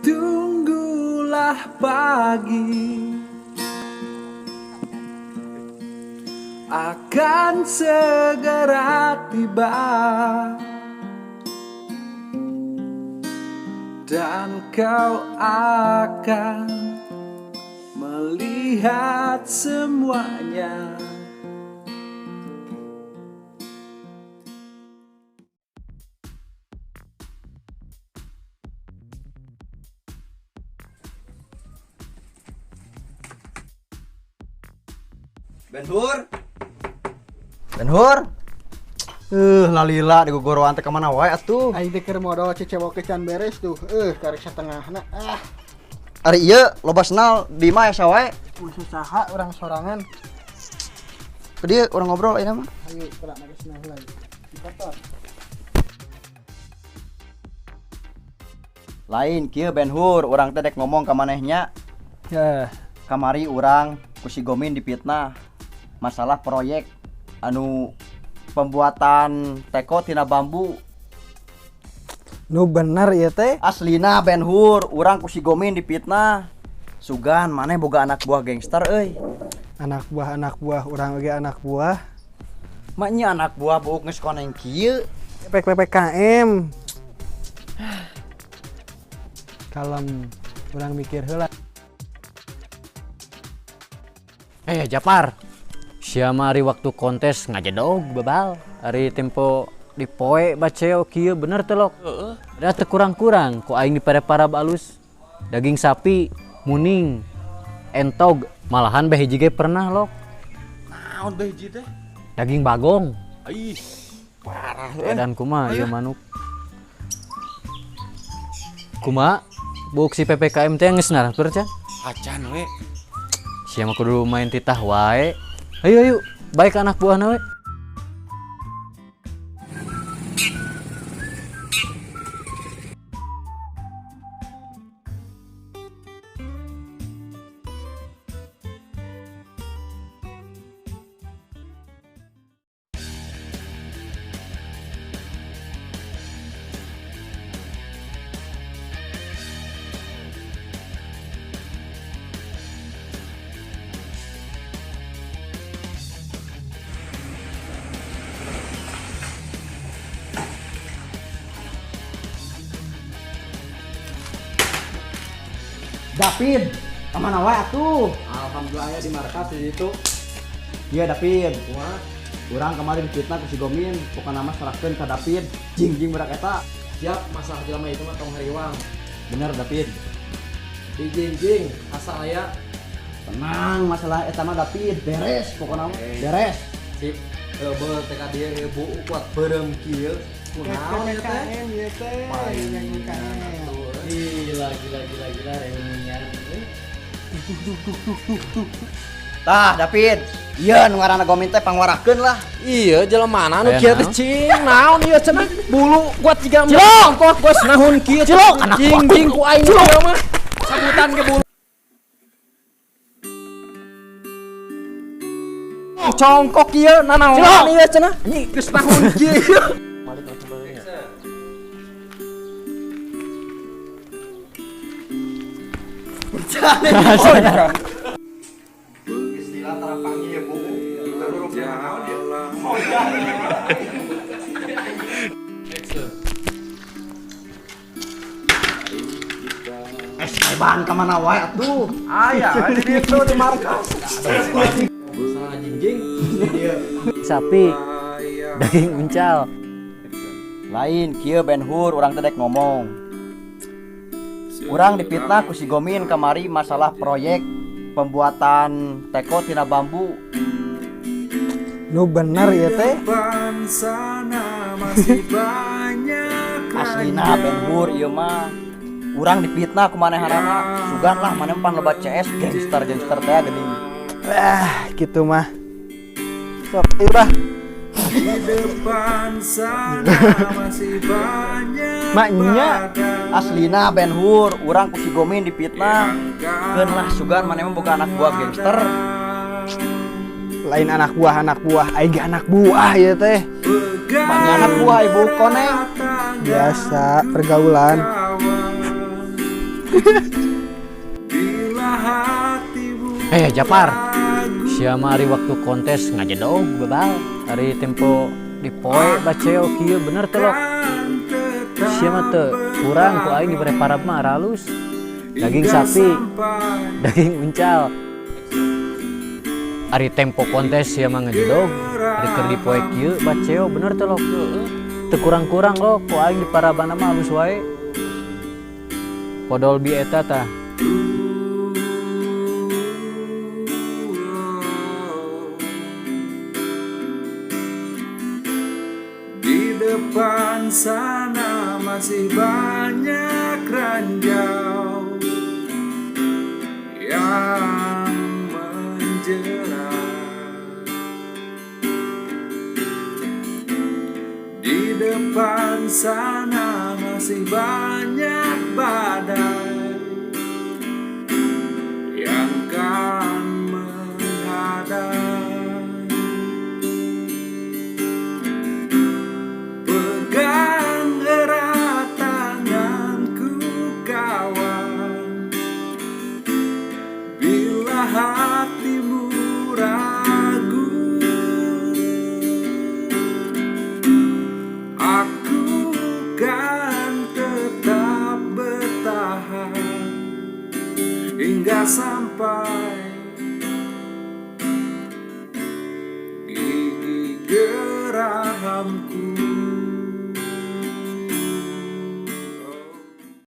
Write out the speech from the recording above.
Tunggulah pagi akan segera tiba, dan kau akan melihat semuanya. Ben-Hur. Lalila di gogoroan teh kemana wae atuh? Aing teh keur modal cecewok can beres tuh. Karek satengahna. Ari ieu loba senal di mah asa wae. Masih saha urang sorangan. Ke dieu urang ngobrol ayeuna mah. Ayo pernah make senal lagi. Di kantor. Lain kieu Ben-Hur, urang teh dek ngomong ka manehnya. Ya, Kamari urang ku si Gomin dipitnah masalah proyek anu pembuatan teko tina bambu. nu bener ieu teh. Aslina Ben-Hur, urang ku si Gomin dipitnah. Sugan maneh boga anak buah gangster euy. Anak buah urang oge anak buah. Maknya anak buah buuk geus koneng kieu. PPKM. Kalem urang mikir heula. Japar, siapa hari waktu kontes ngajedog babal hari tempo di poe baceo kieu bener teh lok. Da teu kurang-kurang ku aing di para balus daging sapi muning entog malahan bahiji ge pernah lok. Naon bahiji teh? Daging bagong Ih, parah dan kumaha ieu manuk. Kumaha buk si PPKM teh geus ngarapeur can. acan we. Siapa kudu main titah wae. Ayo baik anak buahna we. David, kemana wae atuh? Alhamdulillah ya di markas di situ. Iya David. Urang kemarin fitnah ku si Gomin, pokona nama serahkeun ka David. Jing berak eta. Siap, masalah jelema itu mah tong hariwang. Bener David. Jing, asal aya. Tenang, masalah eta mah David beres pokona mah. Beres. Sip. Beul teh ka dieu bu kuat beureum kieu. Kunaon eta? PPKM ieu teh. Gila reunian. Tah David, iya nu ngaranna Gomin teh pangwarakeun lah. Iya, jelemana anu Aya kieu naon? teh cing, naon ieu cenah bulu kuat jiga congkok bos nahun kieu Cilok, anak jing ku aing ieu mah sabutan ke bulu congkok kieu nanaon ieu cenah anjing geus nahun kieu. Bahan kemana wae atuh? Aya di ditu di markas. Salah jing. Sapi. Daging uncal. Lain kieu Ben-Hur urang teh dek ngomong. Urang dipitnah ku si Gomin kamari masalah proyek pembuatan teko tina bambu. Nu bener ieu teh. Depan sana masih banyak Aslina Ben-Hur ieu mah urang dipitnah ku manehanana. Sugan lah maneh pan loba CS gangster teh geuning. Gitu mah. Sok ieu bah. di depan sana masih banyak Maknya Aslina Ben-Hur urang ku si Gomin dipitnah. Keun lah sugan maneh mah boga anak buah gangster. lain anak buah, aing ge anak buah ieu teh. Maknya anak buah ibu koneng. Biasa pergaulan. Bila hatimu Japar. ragu, Siapa hari waktu kontes ngajedog bebal. Hari tempo di poe baceo kieu bener telok. kan tetap Siapa teu kurang ku aing dibere parab mah halus. Daging hingga sapi, sampai daging uncal. Hari tempo kontes siapa ngajedog. Hari keur di poe kieu baceo bener telok. Teu kurang-kurang lo ku aing di parabana mah halus wae. Podol bi eta tah. Di depan sana masih banyak ranjau yang menjerat. Di depan sana masih banyak badai yang kan menghadang. Pegang erat tanganku kawan, bila hatimu ragu, aku kan tetap bertahan hingga sampai gigi gerahamku.